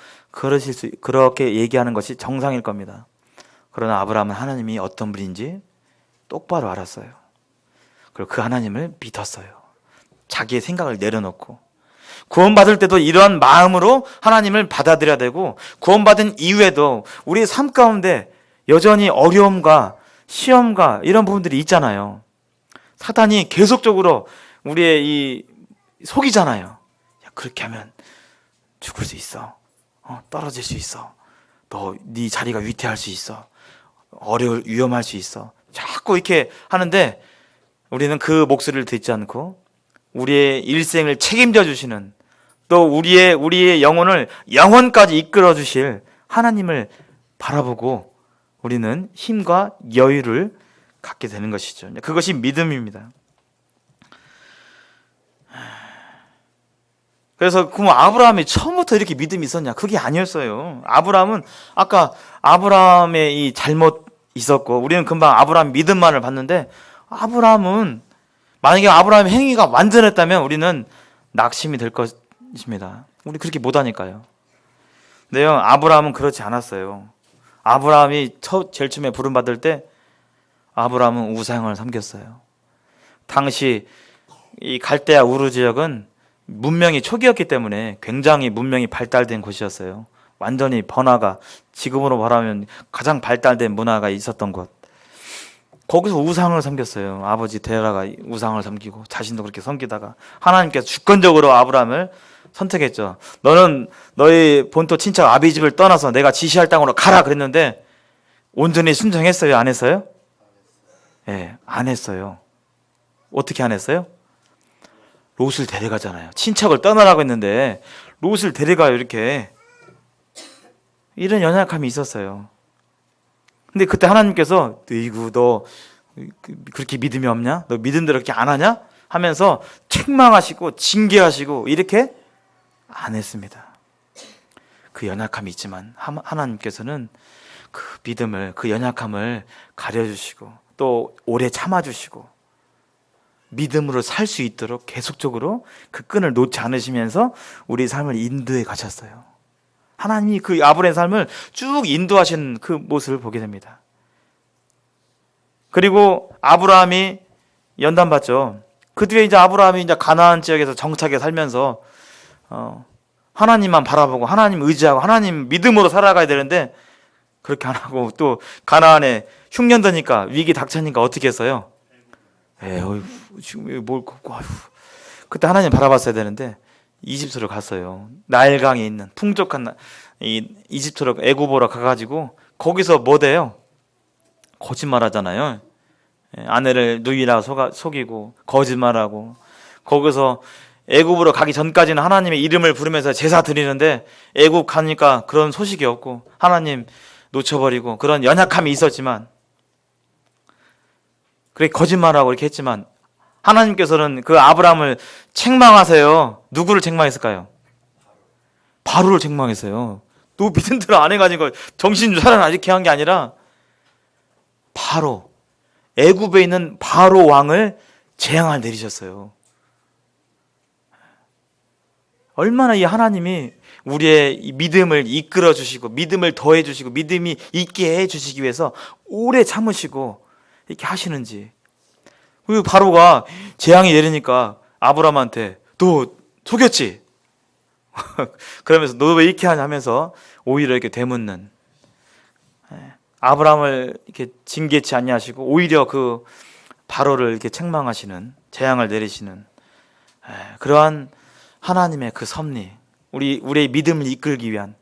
그렇게 얘기하는 것이 정상일 겁니다. 그러나 아브라함은 하나님이 어떤 분인지 똑바로 알았어요. 그리고 그 하나님을 믿었어요. 자기의 생각을 내려놓고. 구원받을 때도 이러한 마음으로 하나님을 받아들여야 되고, 구원받은 이후에도 우리의 삶 가운데 여전히 어려움과 시험과 이런 부분들이 있잖아요. 사탄이 계속적으로 우리의 속이잖아요. 야, 그렇게 하면 죽을 수 있어. 떨어질 수 있어. 네 자리가 위태할 수 있어. 위험할 수 있어. 자꾸 이렇게 하는데 우리는 그 목소리를 듣지 않고 우리의 일생을 책임져 주시는, 또 우리의 영혼을 영원까지 이끌어 주실 하나님을 바라보고 우리는 힘과 여유를 갖게 되는 것이죠. 그것이 믿음입니다. 그래서 그럼 아브라함이 처음부터 이렇게 믿음이 있었냐? 그게 아니었어요. 아브라함은 아까 아브라함의 이 잘못 있었고, 우리는 금방 아브라함 믿음만을 봤는데, 아브라함은 만약에 아브라함의 행위가 완전했다면 우리는 낙심이 될 것입니다. 우리 그렇게 못하니까요. 근데요, 아브라함은 그렇지 않았어요. 아브라함이 제일 처음에 부름받을 때 아브라함은 우상을 섬겼어요. 당시 이 갈대아 우르 지역은 문명이 초기였기 때문에 굉장히 문명이 발달된 곳이었어요. 완전히 번화가, 지금으로 말하면 가장 발달된 문화가 있었던 곳. 거기서 우상을 섬겼어요. 아버지 데라가 우상을 섬기고 자신도 그렇게 섬기다가 하나님께서 주권적으로 아브라함을 선택했죠. 너는 너희 본토 친척 아비집을 떠나서 내가 지시할 땅으로 가라 그랬는데 온전히 순종했어요? 안 했어요? 예, 안 했어요. 어떻게 안 했어요? 롯을 데려가잖아요. 친척을 떠나라고 했는데 롯을 데려가요. 이렇게. 이런 연약함이 있었어요. 근데 그때 하나님께서 너 그렇게 믿음이 없냐? 너 믿음대로 그렇게 안 하냐? 하면서 책망하시고 징계하시고 이렇게 안 했습니다. 그 연약함이 있지만 하나님께서는 그 믿음을, 그 연약함을 가려주시고 또 오래 참아주시고 믿음으로 살 수 있도록 계속적으로 그 끈을 놓지 않으시면서 우리 삶을 인도해 가셨어요. 하나님이 그 아브라함의 삶을 쭉 인도하신 그 모습을 보게 됩니다. 그리고 아브라함이 연단받죠. 그 뒤에 이제 아브라함이 이제 가나안 지역에서 정착해 살면서 하나님만 바라보고 하나님 의지하고 하나님 믿음으로 살아가야 되는데 그렇게 안 하고 또 가나안에 흉년되니까 위기 닥쳐니까 어떻게 했어요? 지금 뭘 걷고 그때 하나님 바라봤어야 되는데 이집트로 갔어요. 나일강에 있는 풍족한 이집트로 애굽으로 가가지고 거기서 뭐 돼요? 거짓말하잖아요. 아내를 누이라 속이고 거짓말하고 거기서 애굽으로 가기 전까지는 하나님의 이름을 부르면서 제사 드리는데 애굽 가니까 그런 소식이 없고 하나님 놓쳐버리고 그런 연약함이 있었지만 그렇게 거짓말하고 이렇게 했지만 하나님께서는 그 아브라함을 책망하세요. 누구를 책망했을까요? 바로를 책망했어요. 너 믿은 대로 안 해가지고 정신 좀 차려라 이렇게 한 게 아니라 바로 애굽에 있는 바로 왕을 재앙을 내리셨어요. 얼마나 이 하나님이 우리의 믿음을 이끌어 주시고 믿음을 더해 주시고 믿음이 있게 해 주시기 위해서 오래 참으시고 이렇게 하시는지. 그리고 바로가 재앙이 내리니까 아브라함한테 너 속였지? 그러면서 너 왜 이렇게 하냐 하면서 오히려 이렇게 되묻는, 아브라함을 이렇게 징계치 아니하시고 오히려 그 바로를 이렇게 책망하시는, 재앙을 내리시는 그러한 하나님의 그 섭리, 우리의 믿음을 이끌기 위한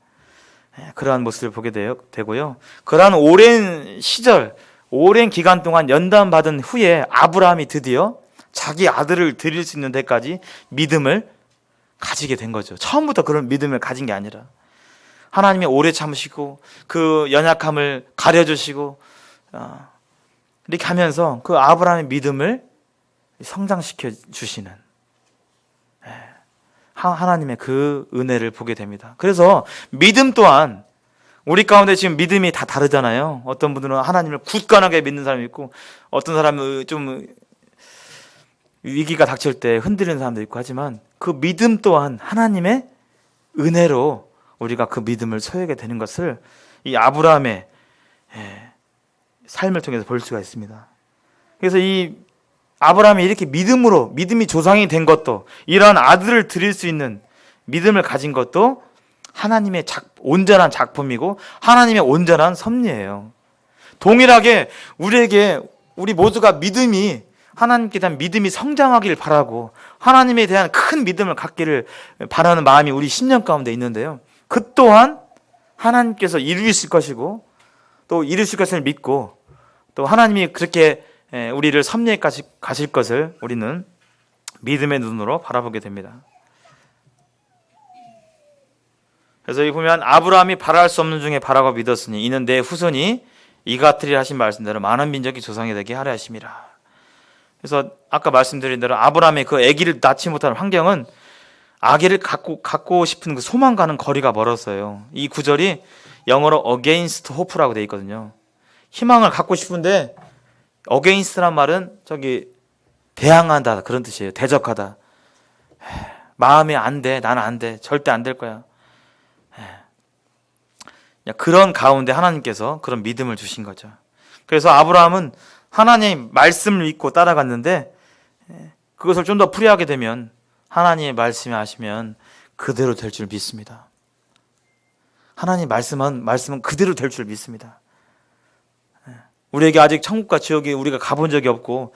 그러한 모습을 보게 되고요. 그러한 오랜 시절, 오랜 기간 동안 연단받은 후에 아브라함이 드디어 자기 아들을 드릴 수 있는 데까지 믿음을 가지게 된 거죠. 처음부터 그런 믿음을 가진 게 아니라 하나님이 오래 참으시고 그 연약함을 가려주시고 이렇게 하면서 그 아브라함의 믿음을 성장시켜 주시는 하나님의 그 은혜를 보게 됩니다. 그래서 믿음 또한 우리 가운데 지금 믿음이 다 다르잖아요. 어떤 분들은 하나님을 굳건하게 믿는 사람이 있고 어떤 사람은 좀 위기가 닥칠 때 흔들리는 사람도 있고 하지만 그 믿음 또한 하나님의 은혜로 우리가 그 믿음을 소유하게 되는 것을 이 아브라함의 삶을 통해서 볼 수가 있습니다. 그래서 이 아브라함이 이렇게 믿음이 조상이 된 것도, 이러한 아들을 드릴 수 있는 믿음을 가진 것도 하나님의 온전한 작품이고 하나님의 온전한 섭리예요. 동일하게 우리 모두가 하나님께 대한 믿음이 성장하기를 바라고 하나님에 대한 큰 믿음을 갖기를 바라는 마음이 우리 심령 가운데 있는데요. 그 또한 하나님께서 이루실 것이고 또 이루실 것을 믿고 또 하나님이 그렇게 우리를 섭리해 가실 것을 우리는 믿음의 눈으로 바라보게 됩니다. 그래서 여기 보면 아브라함이 바랄 수 없는 중에 바라고 믿었으니 이는 내 후손이 이같으리라 하신 말씀대로 많은 민족이 조상이 되게 하려 하심이라. 그래서 아까 말씀드린 대로 아브라함의 그 아기를 낳지 못하는 환경은 아기를 갖고 싶은 그 소망과는 거리가 멀었어요. 이 구절이 영어로 against hope라고 되어 있거든요. 희망을 갖고 싶은데 against란 말은 대항한다 그런 뜻이에요. 대적하다. 마음이 안 돼. 나는 안 돼. 절대 안 될 거야. 그런 가운데 하나님께서 그런 믿음을 주신 거죠. 그래서 아브라함은 하나님 말씀을 믿고 따라갔는데 그것을 좀 더 풀이하게 되면 하나님의 말씀이 하시면 그대로 될 줄 믿습니다. 하나님 말씀은 그대로 될 줄 믿습니다. 우리에게 아직 천국과 지옥에 우리가 가본 적이 없고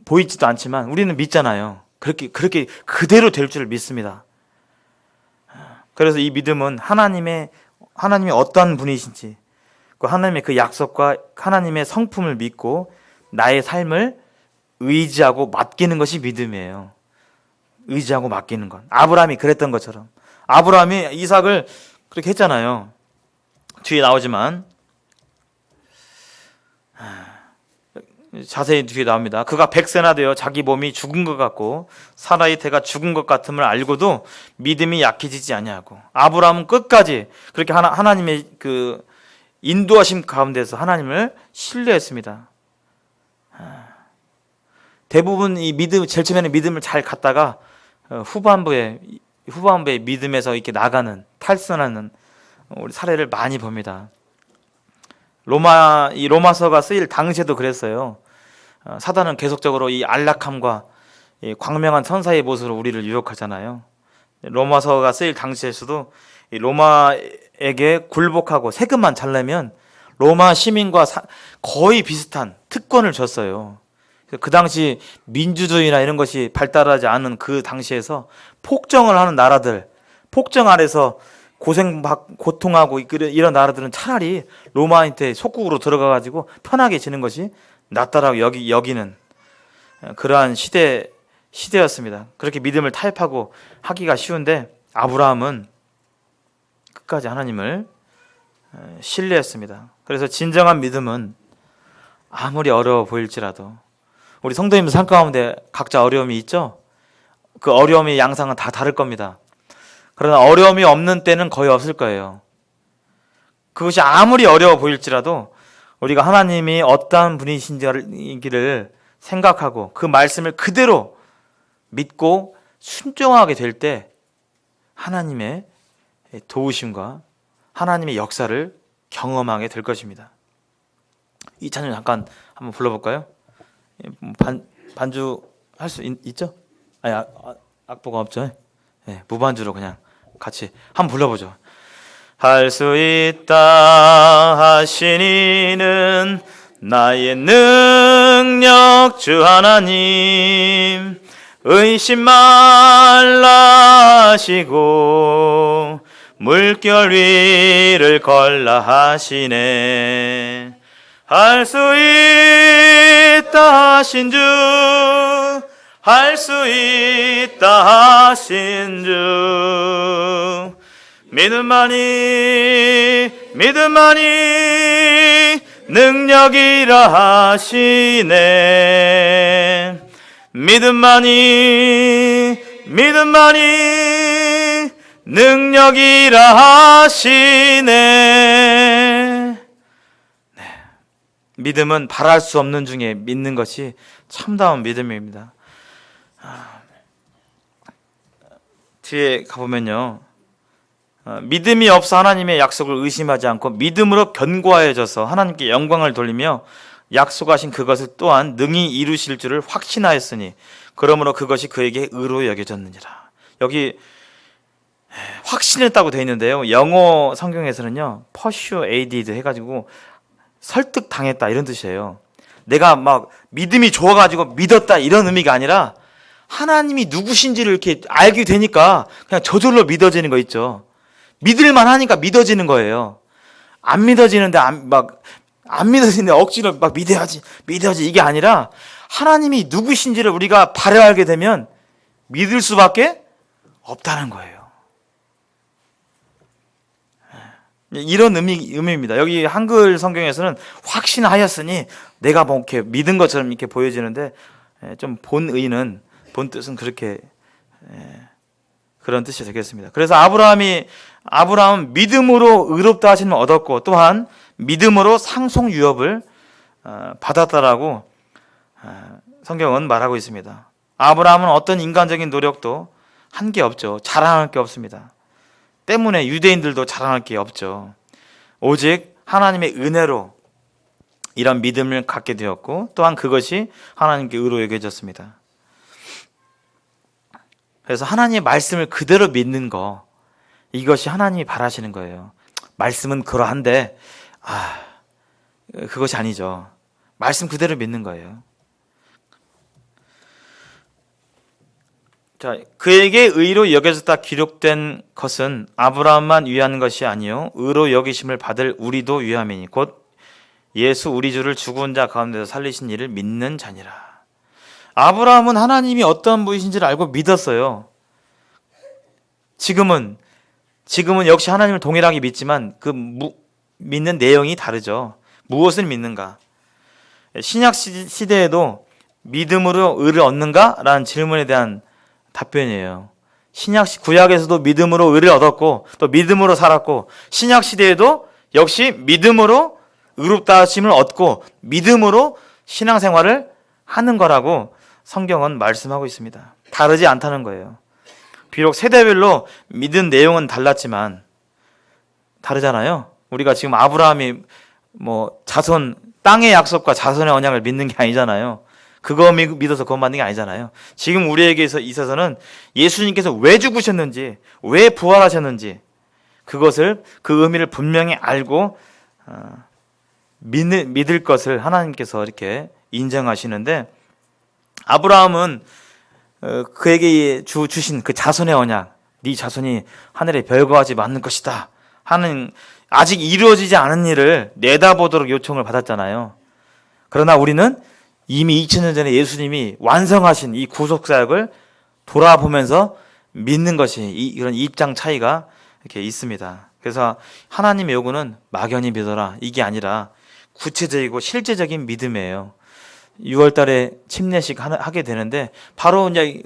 보이지도 않지만 우리는 믿잖아요. 그렇게 그대로 될 줄 믿습니다. 그래서 이 믿음은 하나님이 어떤 분이신지 하나님의 그 약속과 하나님의 성품을 믿고 나의 삶을 의지하고 맡기는 것이 믿음이에요. 의지하고 맡기는 것. 아브라함이 그랬던 것처럼 아브라함이 이삭을 그렇게 했잖아요. 뒤에 나오지만 자세히 뒤에 나옵니다. 그가 100세나 되어 자기 몸이 죽은 것 같고 사라의 태가 죽은 것 같음을 알고도 믿음이 약해지지 아니하고 아브라함은 끝까지 그렇게 하나님의 그 인도하심 가운데서 하나님을 신뢰했습니다. 대부분 이 제일 처음에는 믿음을 잘 갖다가 후반부에 믿음에서 이렇게 나가는 탈선하는 우리 사례를 많이 봅니다. 로마서가 쓰일 당시에도 그랬어요. 사단은 계속적으로 이 안락함과 이 광명한 천사의 모습으로 우리를 유혹하잖아요. 로마서가 쓰일 당시에서도 이 로마에게 굴복하고 세금만 잘 내면 로마 시민과 거의 비슷한 특권을 줬어요. 그 당시 민주주의나 이런 것이 발달하지 않은 그 당시에서 폭정을 하는 나라들, 폭정 아래서 고통하고 이런 나라들은 차라리 로마한테 속국으로 들어가가지고 편하게 지는 것이 낫다라고 여기는 그러한 시대였습니다. 그렇게 믿음을 타협하고 하기가 쉬운데 아브라함은 끝까지 하나님을 신뢰했습니다. 그래서 진정한 믿음은 아무리 어려워 보일지라도 우리 성도님들 삶 가운데 각자 어려움이 있죠? 그 어려움의 양상은 다 다를 겁니다. 그러나 어려움이 없는 때는 거의 없을 거예요. 그것이 아무리 어려워 보일지라도 우리가 하나님이 어떠한 분이신지를 생각하고 그 말씀을 그대로 믿고 순종하게 될 때 하나님의 도우심과 하나님의 역사를 경험하게 될 것입니다. 이 찬양 잠깐 한번 불러볼까요? 반주 할 수 있죠? 아니 악보가 없죠? 네, 무반주로 그냥 같이 한번 불러보죠. 할 수 있다 하시니는 나의 능력 주 하나님 의심 말라 하시고 물결 위를 걸라 하시네. 할 수 있다 하신 주, 할 수 있다 하신 주, 믿음만이 능력이라 하시네. 믿음만이 능력이라 하시네. 믿음은 바랄 수 없는 중에 믿는 것이 참다운 믿음입니다. 뒤에 가보면요, 믿음이 없어 하나님의 약속을 의심하지 않고 믿음으로 견고하여져서 하나님께 영광을 돌리며 약속하신 그것을 또한 능히 이루실 줄을 확신하였으니 그러므로 그것이 그에게 의로 여겨졌느니라. 여기 확신했다고 되어 있는데요, 영어 성경에서는요 persuaded 해가지고 설득당했다 이런 뜻이에요. 내가 막 믿음이 좋아가지고 믿었다 이런 의미가 아니라 하나님이 누구신지를 이렇게 알게 되니까 그냥 저절로 믿어지는 거 있죠. 믿을만 하니까 믿어지는 거예요. 안 믿어지는데 안 믿어지는데 억지로 막 믿어야지 이게 아니라 하나님이 누구신지를 우리가 바로 알게 되면 믿을 수밖에 없다는 거예요. 이런 의미입니다. 여기 한글 성경에서는 확신하였으니 내가 뭐 이렇게 믿은 것처럼 이렇게 보여지는데 좀 본 뜻은 그렇게 그런 뜻이 되겠습니다. 그래서 아브라함은 믿음으로 의롭다 하심을 얻었고 또한 믿음으로 상속 유업을 받았다라고 성경은 말하고 있습니다. 아브라함은 어떤 인간적인 노력도 한 게 없죠. 자랑할 게 없습니다. 때문에 유대인들도 자랑할 게 없죠. 오직 하나님의 은혜로 이런 믿음을 갖게 되었고 또한 그것이 하나님께 의로 여겨졌습니다. 그래서 하나님의 말씀을 그대로 믿는 거, 이것이 하나님이 바라시는 거예요. 말씀은 그러한데 그것이 아니죠. 말씀 그대로 믿는 거예요. 자, 그에게 의로 여겨졌다 기록된 것은 아브라함만 위한 것이 아니요 의로 여기심을 받을 우리도 위함이니 곧 예수 우리 주를 죽은 자 가운데서 살리신 이를 믿는 자니라. 아브라함은 하나님이 어떤 분이신지를 알고 믿었어요. 지금은 역시 하나님을 동일하게 믿지만 믿는 내용이 다르죠. 무엇을 믿는가? 신약 시대에도 믿음으로 의를 얻는가? 라는 질문에 대한 답변이에요. 구약에서도 믿음으로 의를 얻었고 또 믿음으로 살았고 신약 시대에도 역시 믿음으로 의롭다 하심을 얻고 믿음으로 신앙생활을 하는 거라고 성경은 말씀하고 있습니다. 다르지 않다는 거예요. 비록 세대별로 믿은 내용은 달랐지만 다르잖아요. 우리가 지금 아브라함이 땅의 약속과 자손의 언약을 믿는 게 아니잖아요. 그거 믿어서 그거 받는 게 아니잖아요. 지금 우리에게 있어서는 예수님께서 왜 죽으셨는지, 왜 부활하셨는지 그 의미를 분명히 알고 믿을 것을 하나님께서 이렇게 인정하시는데, 아브라함은 그에게 주신 그 자손의 언약, 네 자손이 하늘의 별과 같이 많을 것이다 하는 아직 이루어지지 않은 일을 내다보도록 요청을 받았잖아요. 그러나 우리는 이미 2000년 전에 예수님이 완성하신 이 구속사역을 돌아보면서 믿는 것이 이런 입장 차이가 이렇게 있습니다. 그래서 하나님의 요구는 막연히 믿어라 이게 아니라 구체적이고 실제적인 믿음이에요. 6월 달에 침례식 하게 되는데 바로 이제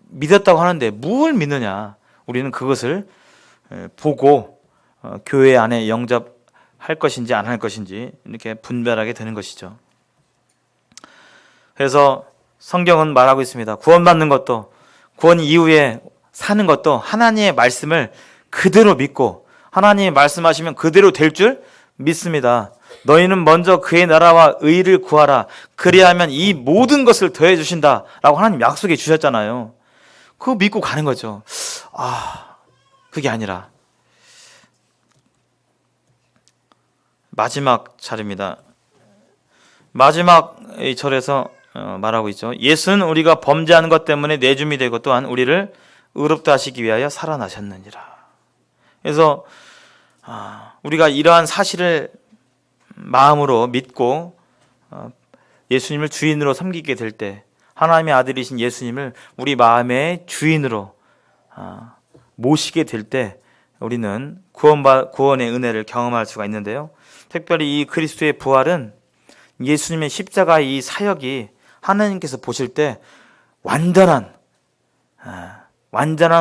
믿었다고 하는데 뭘 믿느냐? 우리는 그것을 보고 교회 안에 영접할 것인지 안 할 것인지 이렇게 분별하게 되는 것이죠. 그래서 성경은 말하고 있습니다. 구원받는 것도 구원 이후에 사는 것도 하나님의 말씀을 그대로 믿고 하나님이 말씀하시면 그대로 될 줄 믿습니다. 너희는 먼저 그의 나라와 의를 구하라. 그리하면 이 모든 것을 더해 주신다 라고 하나님 약속해 주셨잖아요. 그거 믿고 가는 거죠. 그게 아니라 마지막 차례입니다. 마지막 이 절에서 말하고 있죠. 예수는 우리가 범죄하는 것 때문에 내줌이 되고 또한 우리를 의롭다 하시기 위하여 살아나셨느니라. 그래서 우리가 이러한 사실을 마음으로 믿고 예수님을 주인으로 섬기게 될 때, 하나님의 아들이신 예수님을 우리 마음의 주인으로 모시게 될 때 우리는 구원의 은혜를 경험할 수가 있는데요. 특별히 이 그리스도의 부활은 예수님의 십자가의 이 사역이 하나님께서 보실 때 완전한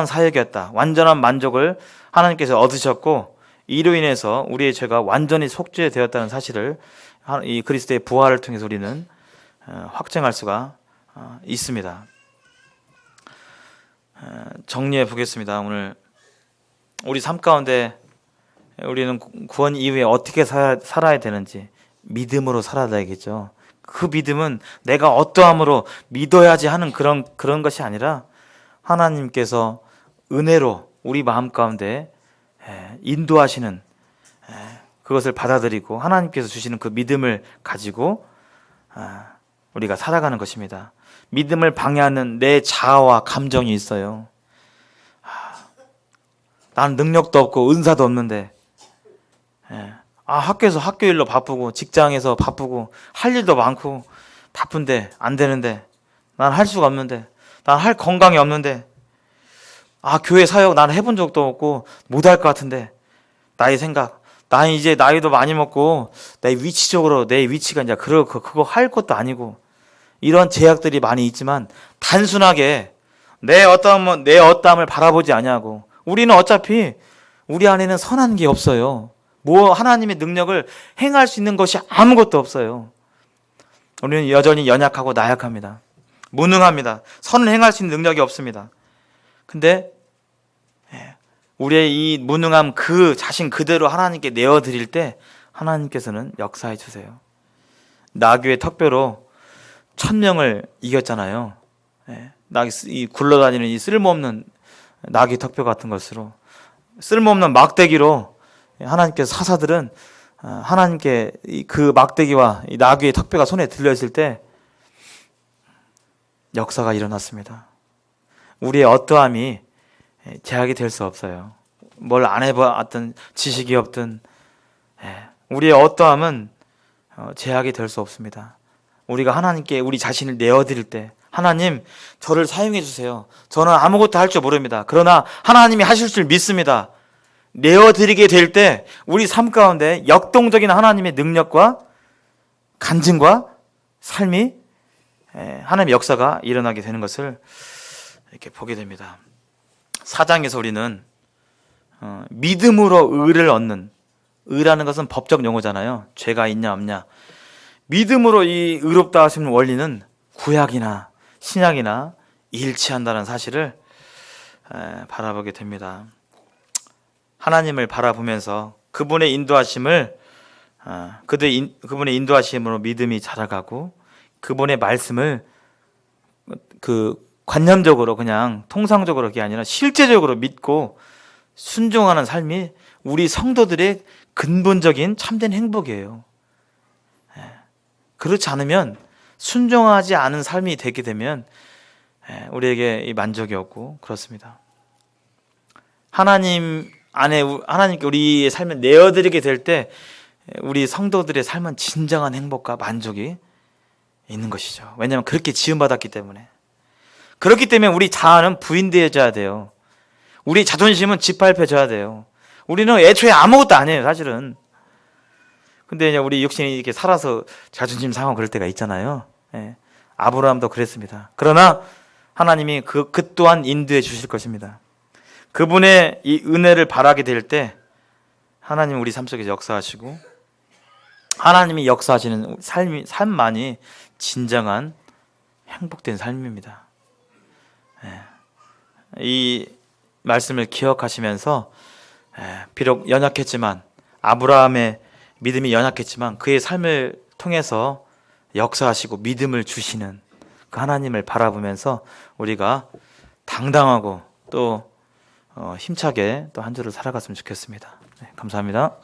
사역이었다. 완전한 만족을 하나님께서 얻으셨고 이로 인해서 우리의 죄가 완전히 속죄되었다는 사실을 이 그리스도의 부활을 통해서 우리는 확증할 수가 있습니다. 정리해 보겠습니다. 오늘 우리 삶 가운데 우리는 구원 이후에 어떻게 살아야 되는지 믿음으로 살아야겠죠. 그 믿음은 내가 어떠함으로 믿어야지 하는 그런 것이 아니라 하나님께서 은혜로 우리 마음 가운데 인도하시는 그것을 받아들이고 하나님께서 주시는 그 믿음을 가지고 우리가 살아가는 것입니다. 믿음을 방해하는 내 자아와 감정이 있어요. 나는 능력도 없고 은사도 없는데 학교에서 학교 일로 바쁘고 직장에서 바쁘고 할 일도 많고 바쁜데 안 되는데 난 할 수가 없는데 난 할 건강이 없는데 교회 사역 나는 해본 적도 없고 못할 것 같은데 나의 생각 난 이제 나이도 많이 먹고 내 위치가 이제 그거 할 것도 아니고 이런 제약들이 많이 있지만 단순하게 내 어떠함을 바라보지 아니하고 우리는 어차피 우리 안에는 선한 게 없어요. 하나님의 능력을 행할 수 있는 것이 아무것도 없어요. 우리는 여전히 연약하고 나약합니다. 무능합니다. 선을 행할 수 있는 능력이 없습니다. 근데 우리의 이 무능함 그 자신 그대로 하나님께 내어드릴 때 하나님께서는 역사해 주세요. 나귀의 턱뼈로 1000명을 이겼잖아요. 이 굴러다니는 이 쓸모없는 나귀 턱뼈 같은 것으로 쓸모없는 막대기로 하나님께서 사사들은 하나님께 그 막대기와 이 나귀의 턱뼈가 손에 들려있을 때 역사가 일어났습니다. 우리의 어떠함이 제약이 될 수 없어요. 뭘 안 해봤든 지식이 없든 우리의 어떠함은 제약이 될 수 없습니다. 우리가 하나님께 우리 자신을 내어드릴 때 하나님 저를 사용해 주세요. 저는 아무것도 할 줄 모릅니다. 그러나 하나님이 하실 줄 믿습니다. 내어드리게 될 때 우리 삶 가운데 역동적인 하나님의 능력과 간증과 삶이 하나님의 역사가 일어나게 되는 것을 이렇게 보게 됩니다. 4장에서 우리는 믿음으로 의를 얻는, 의라는 것은 법적 용어잖아요. 죄가 있냐 없냐. 믿음으로 이 의롭다 하시는 원리는 구약이나 신약이나 일치한다는 사실을 바라보게 됩니다. 하나님을 바라보면서 그분의 인도하심을 그분의 인도하심으로 믿음이 자라가고 그분의 말씀을 관념적으로 그냥 통상적으로 그게 아니라 실제적으로 믿고 순종하는 삶이 우리 성도들의 근본적인 참된 행복이에요. 그렇지 않으면 순종하지 않은 삶이 되게 되면 우리에게 이 만족이 없고 그렇습니다. 하나님 안에 하나님께 우리의 삶을 내어드리게 될 때 우리 성도들의 삶은 진정한 행복과 만족이 있는 것이죠. 왜냐하면 그렇게 지음받았기 때문에. 그렇기 때문에 우리 자아는 부인되어져야 돼요. 우리 자존심은 짓밟혀져야 돼요. 우리는 애초에 아무것도 아니에요, 사실은. 근데 이제 우리 육신이 이렇게 살아서 자존심 상하고 그럴 때가 있잖아요. 아브라함도 그랬습니다. 그러나 하나님이 그 또한 인도해 주실 것입니다. 그분의 이 은혜를 바라게 될 때 하나님 우리 삶 속에서 역사하시고 하나님이 역사하시는 삶만이 진정한 행복된 삶입니다. 이 말씀을 기억하시면서 비록 연약했지만 아브라함의 믿음이 연약했지만 그의 삶을 통해서 역사하시고 믿음을 주시는 그 하나님을 바라보면서 우리가 당당하고 또 힘차게 또 한 주를 살아갔으면 좋겠습니다. 감사합니다.